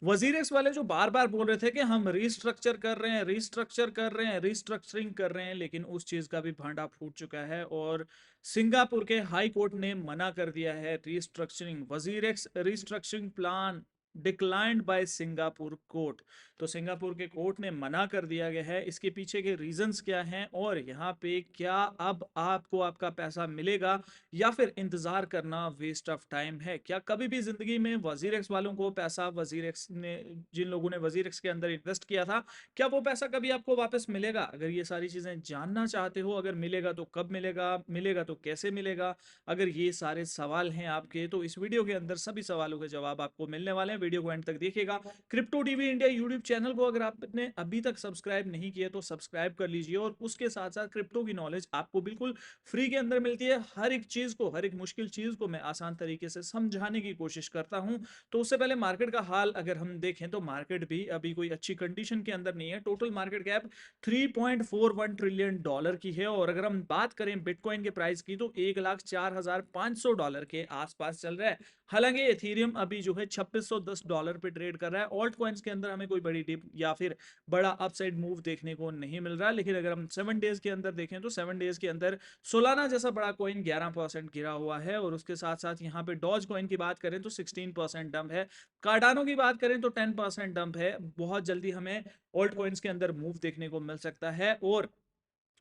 WazirX वाले जो बार बार बोल रहे थे कि हम रीस्ट्रक्चर कर रहे हैं, रीस्ट्रक्चर कर रहे हैं, रीस्ट्रक्चरिंग कर रहे हैं, लेकिन उस चीज का भी भांडा फूट चुका है और सिंगापुर के हाई कोर्ट ने मना कर दिया है restructuring. WazirX restructuring plan declined bye Singapore court. तो सिंगापुर के कोर्ट ने मना कर दिया गया है। इसके पीछे के रीजंस क्या हैं और यहाँ पे क्या अब आपको आपका पैसा मिलेगा या फिर इंतजार करना वेस्ट ऑफ टाइम है? क्या कभी भी जिंदगी में वजीरेक्स वालों को पैसा, वजीरेक्स ने, जिन लोगों ने वजीरेक्स के अंदर इन्वेस्ट किया था, क्या वो पैसा कभी आपको वापस मिलेगा? अगर ये सारी चीजें जानना चाहते हो, अगर मिलेगा तो कब मिलेगा, मिलेगा तो कैसे मिलेगा, अगर ये सारे सवाल हैं आपके, तो इस वीडियो के अंदर सभी सवालों के जवाब आपको मिलने वाले हैं। वीडियो को एंड तक देखिएगा। Crypto TV India YouTube channel को अगर आपने अभी तक सब्सक्राइब नहीं किया तो सब्सक्राइब कर लीजिए और उसके साथ साथ क्रिप्टो की नॉलेज आपको बिल्कुल फ्री के अंदर मिलती है। हर एक चीज को, हर एक मुश्किल चीज को मैं आसान तरीके से समझाने की कोशिश करता हूं। तो उससे पहले मार्केट का हाल अगर हम देखें तो मार्केट भी अभी कोई अच्छी कंडीशन के अंदर नहीं है। Total market cap 3.41 trillion dollar की है और अगर हम बात करें बिटकॉइन के प्राइस की तो $1,04,500 के आसपास चल रहा है। हालांकि एथीरियम अभी जो है $2610 पे ट्रेड कर रहा है। ऑल्ट कॉइन्स के अंदर हमें कोई बड़ी डिप या फिर बड़ा अपसाइड मूव देखने को नहीं मिल रहा, लेकिन अगर हम 7 डेज के अंदर देखें तो 7 डेज के अंदर सोलाना जैसा बड़ा कॉइन 11% गिरा हुआ है और उसके साथ साथ यहाँ पे डॉज कॉइन की बात करें तो 16% डंप है। कार्डानो की बात करें तो 10% डंप है। बहुत जल्दी हमें ऑल्ट कॉइन्स के अंदर मूव देखने को मिल सकता है और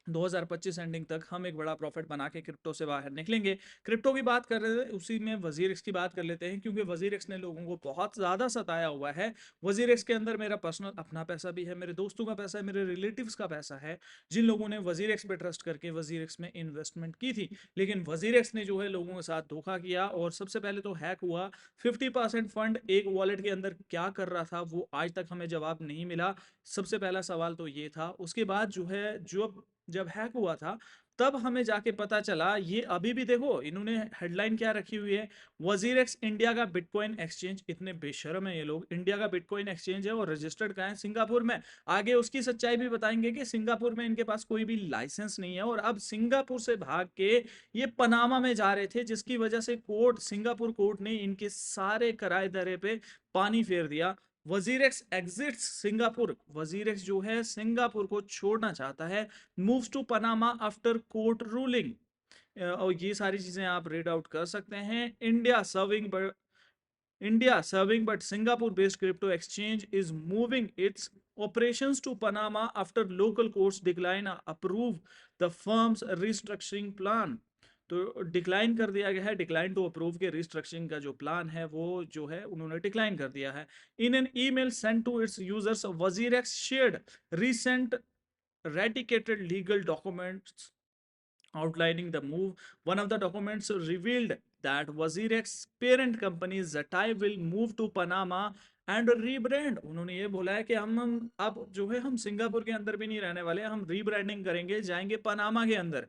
2025 एंडिंग तक हम एक बड़ा प्रॉफिट बना के क्रिप्टो से बाहर निकलेंगे। क्रिप्टो की बात कर रहे थे, उसी में वजीरेक्स की बात कर लेते हैं क्योंकि वजीरेक्स ने लोगों को बहुत ज्यादा सताया हुआ है। वजीरेक्स के अंदर मेरा पर्सनल अपना पैसा भी है, मेरे दोस्तों का पैसा है, मेरे रिलेटिव्स का पैसा है, जिन लोगों ने वजीरेक्स पे ट्रस्ट करके वजीरेक्स में इन्वेस्टमेंट की थी। लेकिन वजीरेक्स ने जो है लोगों के साथ धोखा किया और सबसे पहले तो हैक हुआ। 50% फंड एक वॉलेट के अंदर क्या कर रहा था वो आज तक हमें जवाब नहीं मिला। सबसे पहला सवाल तो ये था। उसके बाद जो है, जो जब हैक हुआ था तब हमें जाके पता चला, ये अभी भी देखो इन्होंने हेडलाइन क्या रखी हुई है, वजीरेक्स इंडिया का बिटकॉइन एक्सचेंज। इतने बेशर्म है ये लोग। इंडिया का बिटकॉइन एक्सचेंज है और रजिस्टर्ड कहाँ है? सिंगापुर में। आगे उसकी सच्चाई भी बताएंगे कि सिंगापुर में इनके पास कोई भी लाइसेंस नहीं है और अब सिंगापुर से भाग के ये पनामा में जा रहे थे, जिसकी वजह से कोर्ट, सिंगापुर कोर्ट ने इनके सारे किराए दरे पे पानी फेर दिया। WazirX exits Singapore. वजीरेक्स जो है सिंगापुर को छोड़ना चाहता है। Moves to Panama after court ruling. और ये सारी चीजें आप रीड आउट कर सकते हैं। India serving but Singapore based crypto exchange is moving it's operations to Panama after local courts decline approve the firm's restructuring plan। तो डिक्लाइन कर दिया गया है, डिक्लाइन टू अप्रूव के रिस्ट्रक्चरिंग का जो प्लान है वो जो है उन्होंने डिक्लाइन कर दिया है। In an email send to its users WazirX shared recent ratified legal documents outlining the move. One of the documents revealed that WazirX parent company Zatai will move to Panama and rebrand. उन्होंने ये बोला है कि हम अब जो है हम सिंगापुर के अंदर भी नहीं रहने वाले, हम रीब्रांडिंग करेंगे, जाएंगे पनामा के अंदर।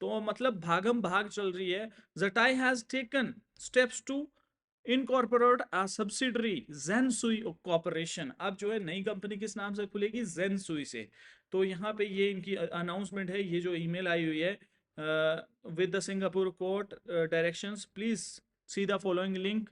तो मतलब भागम भाग चल रही है। Zettai has taken steps to incorporate a subsidiary Zensui corporation. अब जो है नई कंपनी किस नाम से खुलेगी? जेनसुई से। तो यहाँ पे ये इनकी अनाउंसमेंट है। ये जो ईमेल आई हुई है with the Singapore court directions please see the following link.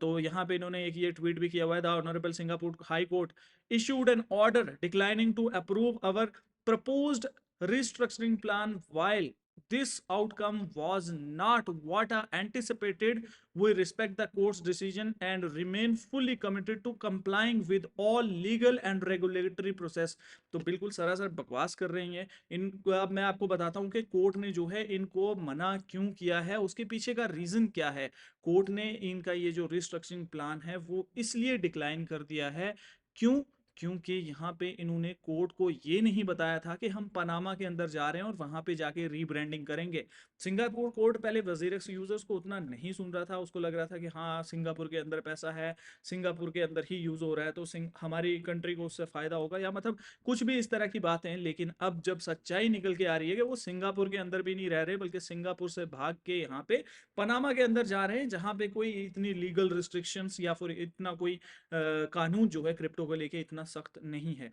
तो यहाँ पे इन्होंने एक ये ट्वीट भी किया हुआ है। The honourable Singapore high court issued an order declining to approve our proposed restructuring plan. While this outcome was not what I anticipated, we respect the court's decision and remain fully committed to complying with all legal and regulatory process। तो बिल्कुल सरासर बकवास कर रही हैं इनको। अब मैं आपको बताता हूँ कि कोर्ट ने जो है इनको मना क्यों किया है, उसके पीछे का रीजन क्या है। कोर्ट ने इनका ये जो रिस्ट्रक्चरिंग प्लान है वो इसलिए डिक्लाइन कर दिया है। क्यों? क्योंकि यहाँ पे इन्होंने कोर्ट को ये नहीं बताया था कि हम पनामा के अंदर जा रहे हैं और वहां पे जाके रीब्रांडिंग करेंगे। सिंगापुर कोर्ट पहले वजीरेक्स यूजर्स को उतना नहीं सुन रहा था। उसको लग रहा था कि हाँ सिंगापुर के अंदर पैसा है, सिंगापुर के अंदर ही यूज हो रहा है, तो हमारी कंट्री को उससे फायदा होगा, या मतलब कुछ भी इस तरह की बातें। लेकिन अब जब सच्चाई निकल के आ रही है कि वो सिंगापुर के अंदर भी नहीं रह रहे बल्कि सिंगापुर से भाग के यहाँ पे पनामा के अंदर जा रहे हैं, जहाँ पे कोई इतनी लीगल रिस्ट्रिक्शंस या फिर इतना कोई कानून जो है क्रिप्टो को लेके इतना सख्त नहीं है।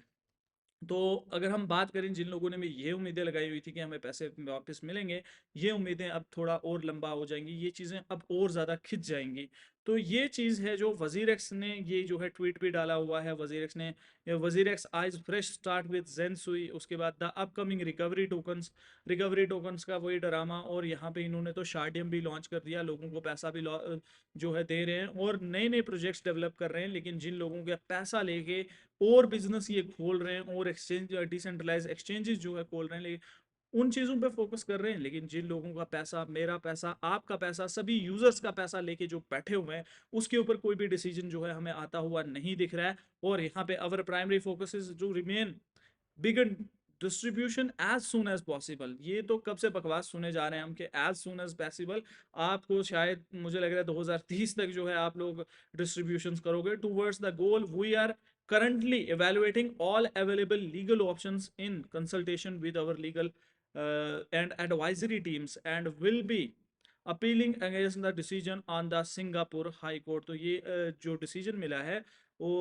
तो अगर हम बात करें जिन लोगों ने भी ये उम्मीदें लगाई हुई थी कि हमें पैसे वापस मिलेंगे, ये उम्मीदें अब थोड़ा और लंबा हो जाएंगी, ये चीज़ें अब और ज़्यादा खिंच जाएंगी। तो ये चीज़ है जो वजीर एक्स ने ये जो है ट्वीट भी डाला हुआ है। वजीर एक्स ने, WazirX eyes fresh start with Zensui, उसके बाद द अपकमिंग रिकवरी टोकन्स का वही ड्रामा, और यहाँ पे इन्होंने तो शार्डियम भी लॉन्च कर दिया, लोगों को पैसा भी जो है दे रहे हैं और नए नए प्रोजेक्ट्स डेवलप कर रहे हैं। लेकिन जिन लोगों का पैसा लेके और बिजनेस ये खोल रहे हैं और एक्सचेंज डिसेंट्रलाइज एक्सचेंजेस जो है खोल रहे हैं, उन चीज़ों पे फोकस कर रहे हैं। लेकिन जिन लोगों का पैसा, मेरा पैसा, आपका पैसा, सभी यूजर्स का पैसा लेके जो बैठे हुए हैं, उसके ऊपर कोई भी डिसीजन जो है हमें आता हुआ नहीं दिख रहा है। और यहाँ पे our primary focus is to remain begin distribution as soon as possible. ये तो कब से बकवास सुने जा रहे हैं हम कि एज सुन एज पॉसिबल। आपको शायद मुझे लग रहा है 2030 तक जो है आप लोग डिस्ट्रीब्यूशन करोगे। Towards the goal we are currently evaluating all available legal options in consultation with our legal and advisory teams and will be appealing against the decision on the Singapore High Court। तो ये जो decision मिला है वो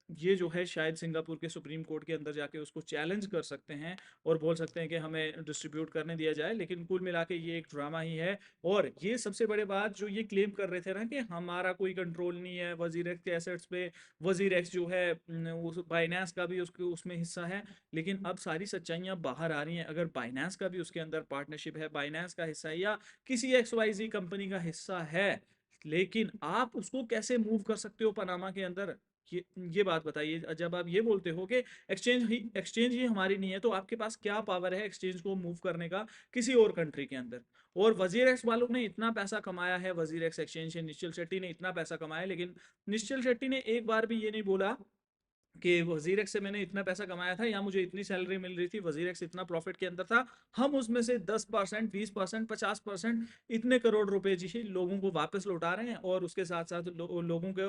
ये जो है शायद सिंगापुर के सुप्रीम कोर्ट के अंदर जाके उसको चैलेंज कर सकते हैं और बोल सकते हैं कि हमें डिस्ट्रीब्यूट करने दिया जाए। लेकिन कुल मिला के ये एक ड्रामा ही है। और ये सबसे बड़ी बात जो ये क्लेम कर रहे थे ना कि हमारा कोई कंट्रोल नहीं है वजीर एक्स के एसेट्स पे, वजीर एक्स जो है उस बाइनेंस का भी उसके उसमें हिस्सा है। लेकिन अब सारी सच्चाइयाँ बाहर आ रही हैं। अगर बाइनेंस का भी उसके अंदर पार्टनरशिप है, बाइनेंस का हिस्सा है या किसी XYZ कंपनी का हिस्सा है, लेकिन आप उसको कैसे मूव कर सकते हो पनामा के अंदर? ये बात बताइए। जब आप ये बोलते हो कि एक्सचेंज ही हमारी नहीं है, तो आपके पास क्या पावर है एक्सचेंज को मूव करने का किसी और कंट्री के अंदर? और वजीर एक्स वालों ने इतना पैसा कमाया है, वजीर एक्स एक्सचेंज से निश्चल शेट्टी ने इतना पैसा कमाया, लेकिन निश्चल शेट्टी ने एक बार भी ये नहीं बोला कि वजीर एक्स से मैंने इतना पैसा कमाया था या मुझे इतनी सैलरी मिल रही थी, वजीर एक्स इतना प्रॉफिट के अंदर था, हम उसमें से 10%, 20%, 50%, इतने करोड़ रुपए जी लोगों को वापस लौटा रहे हैं। और उसके साथ साथ लोगों को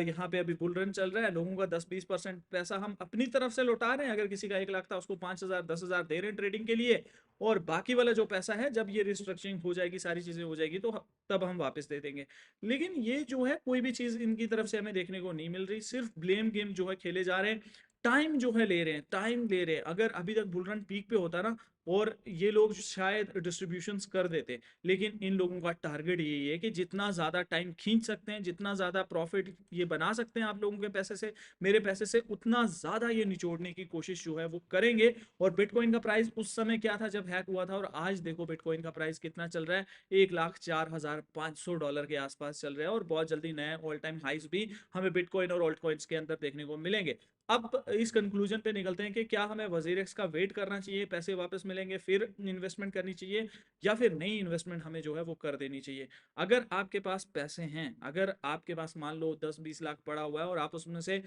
यहाँ पे अभी बुल रन चल रहा है, लोगों का 10-20% पैसा हम अपनी तरफ से लौटा रहे हैं। अगर किसी का 1 लाख था उसको 5,000, 10,000 दे रहे हैं ट्रेडिंग के लिए। और बाकी वाला जो पैसा है जब ये रिस्ट्रक्चरिंग हो जाएगी, सारी चीजें हो जाएगी, तो तब हम वापस दे देंगे। लेकिन ये जो है कोई भी चीज इनकी तरफ से हमें देखने को नहीं मिल रही, सिर्फ ब्लेम गेम जो है खेले जा रहे हैं, टाइम जो है ले रहे हैं, टाइम ले रहे हैं। अगर अभी तक बुल रन पीक पे होता ना और ये लोग शायद डिस्ट्रीब्यूशंस कर देते, लेकिन इन लोगों का टारगेट यही है कि जितना ज्यादा टाइम खींच सकते हैं, जितना ज्यादा प्रॉफिट ये बना सकते हैं आप लोगों के पैसे से, मेरे पैसे से, उतना ज्यादा ये निचोड़ने की कोशिश जो है वो करेंगे। और बिटकॉइन का प्राइस उस समय क्या था जब हैक हुआ था, और आज देखो बिटकॉइन का प्राइस कितना चल रहा है, $1,04,500 के आसपास चल रहा है। और बहुत जल्दी नए ऑल टाइम हाइज भी हमें बिटकॉइन और ऑल्ट कॉइन्स के अंदर देखने को मिलेंगे। अब इस कंक्लूजन पे निकलते हैं कि क्या हमें वजीर एक्स का वेट करना चाहिए, पैसे वापस मिलेंगे फिर इन्वेस्टमेंट करनी चाहिए, या फिर नई इन्वेस्टमेंट हमें जो है वो कर देनी चाहिए। अगर आपके पास पैसे हैं, अगर आपके पास मान लो 10-20 लाख पड़ा हुआ है और आप उसमें से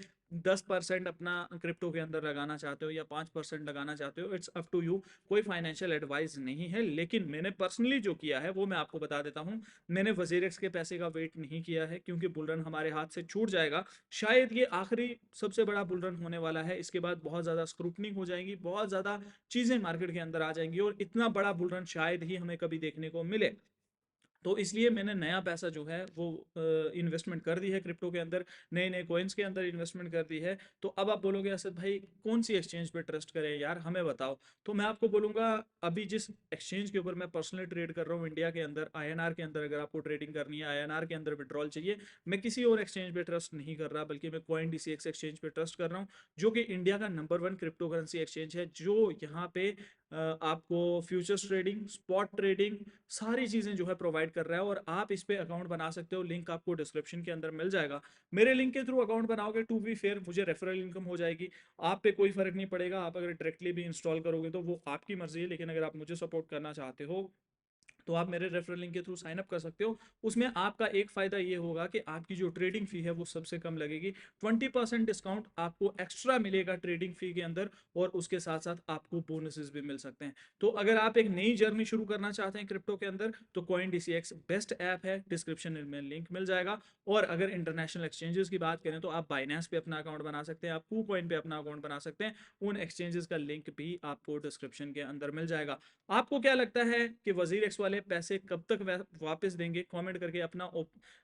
10% अपना क्रिप्टो के अंदर लगाना चाहते हो या 5% लगाना चाहते हो, इट्स अप टू यू। कोई फाइनेंशियल एडवाइस नहीं है। लेकिन मैंने पर्सनली जो किया है वो मैं आपको बता देता हूँ। मैंने वजीर एक्स के पैसे का वेट नहीं किया है, क्योंकि बुलरन हमारे हाथ से छूट जाएगा। शायद ये आखिरी सबसे बड़ा बुलरन होने वाला है। इसके बाद बहुत ज़्यादा स्क्रूटनी हो जाएगी, बहुत ज़्यादा चीज़ें मार्केट के अंदर आ जाएंगी और इतना बड़ा बुलरन शायद ही हमें कभी देखने को मिले। तो इसलिए मैंने नया पैसा जो है वो इन्वेस्टमेंट कर दी है क्रिप्टो के अंदर, नए नए कॉइन्स के अंदर इन्वेस्टमेंट कर दी है। तो अब आप बोलोगे असद भाई कौन सी एक्सचेंज पे ट्रस्ट करें यार, हमें बताओ। तो मैं आपको बोलूंगा, अभी जिस एक्सचेंज के ऊपर मैं पर्सनली ट्रेड कर रहा हूँ इंडिया के अंदर, INR के अंदर, अगर आपको ट्रेडिंग करनी है, INR के अंदर विड्रॉल चाहिए, मैं किसी और एक्सचेंज पे ट्रस्ट नहीं कर रहा, बल्कि मैं CoinDCX एक्सचेंज पे ट्रस्ट कर रहा हूँ, जो कि इंडिया का नंबर 1 क्रिप्टो करेंसी एक्सचेंज है, जो यहाँ पे आपको फ्यूचर्स ट्रेडिंग, स्पॉट ट्रेडिंग, सारी चीज़ें जो है प्रोवाइड कर रहा है। और आप इस पे अकाउंट बना सकते हो, लिंक आपको डिस्क्रिप्शन के अंदर मिल जाएगा। मेरे लिंक के थ्रू अकाउंट बनाओगे, टू बी फेयर मुझे रेफरल इनकम हो जाएगी, आप पे कोई फर्क नहीं पड़ेगा। आप अगर डायरेक्टली भी इंस्टॉल करोगे तो वो आपकी मर्जी है, लेकिन अगर आप मुझे सपोर्ट करना चाहते हो तो आप मेरे रेफरल लिंक के थ्रू साइन अप कर सकते हो। उसमें आपका एक फायदा ये होगा कि आपकी जो ट्रेडिंग फी है वो सबसे कम लगेगी, 20% डिस्काउंट आपको एक्स्ट्रा मिलेगा ट्रेडिंग फी के अंदर, और उसके साथ साथ आपको बोनसेस भी मिल सकते हैं। तो अगर आप एक नई जर्नी शुरू करना चाहते हैं क्रिप्टो के अंदर, तो CoinDCX बेस्ट ऐप है, डिस्क्रिप्शन में लिंक मिल जाएगा। और अगर इंटरनेशनल एक्सचेंजेस की बात करें तो आप बाइनेंस पे अपना अकाउंट बना सकते हैं, आप KuCoin पे अपना अकाउंट बना सकते हैं, उन एक्सचेंजेस का लिंक भी आपको डिस्क्रिप्शन के अंदर मिल जाएगा। आपको क्या लगता है कि वजीर एक्स वाले वाले पैसे कब तक वापस देंगे, कमेंट करके अपना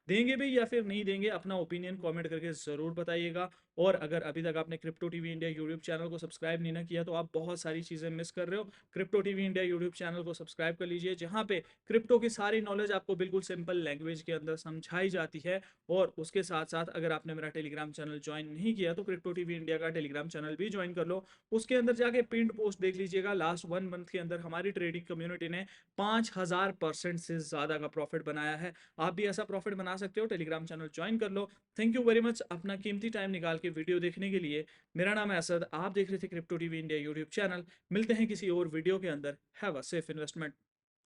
देंगे भी या फिर नहीं देंगे, अपना ओपिनियन कमेंट करके ज़रूर बताइएगा। और अगर अभी तक आपने crypto TV India YouTube channel को सब्सक्राइब नहीं ना किया तो आप बहुत सारी चीज़ें मिस कर रहे हो। Crypto TV India YouTube channel को सब्सक्राइब कर लीजिए, जहाँ पे क्रिप्टो की सारी नॉलेज आपको बिल्कुल सिंपल लैंग्वेज के अंदर समझाई जाती है। और उसके साथ साथ अगर आपने मेरा टेलीग्राम चैनल ज्वाइन नहीं किया तो क्रिप्टो टीवी इंडिया का टेलीग्राम चैनल भी ज्वाइन कर लो। उसके अंदर जाके पिंड पोस्ट देख लीजिएगा, लास्ट 1 मंथ के अंदर हमारी ट्रेडिंग कम्युनिटी ने 5000% से ज़्यादा का प्रॉफिट बनाया है। आप भी ऐसा प्रॉफिट बना सकते हो, टेलीग्राम चैनल ज्वाइन कर लो। थैंक यू वेरी मच अपना कीमती टाइम निकाल के वीडियो देखने के लिए। मेरा नाम है असद, आप देख रहे थे crypto TV India YouTube channel. मिलते हैं किसी और वीडियो के अंदर। Have a safe investment.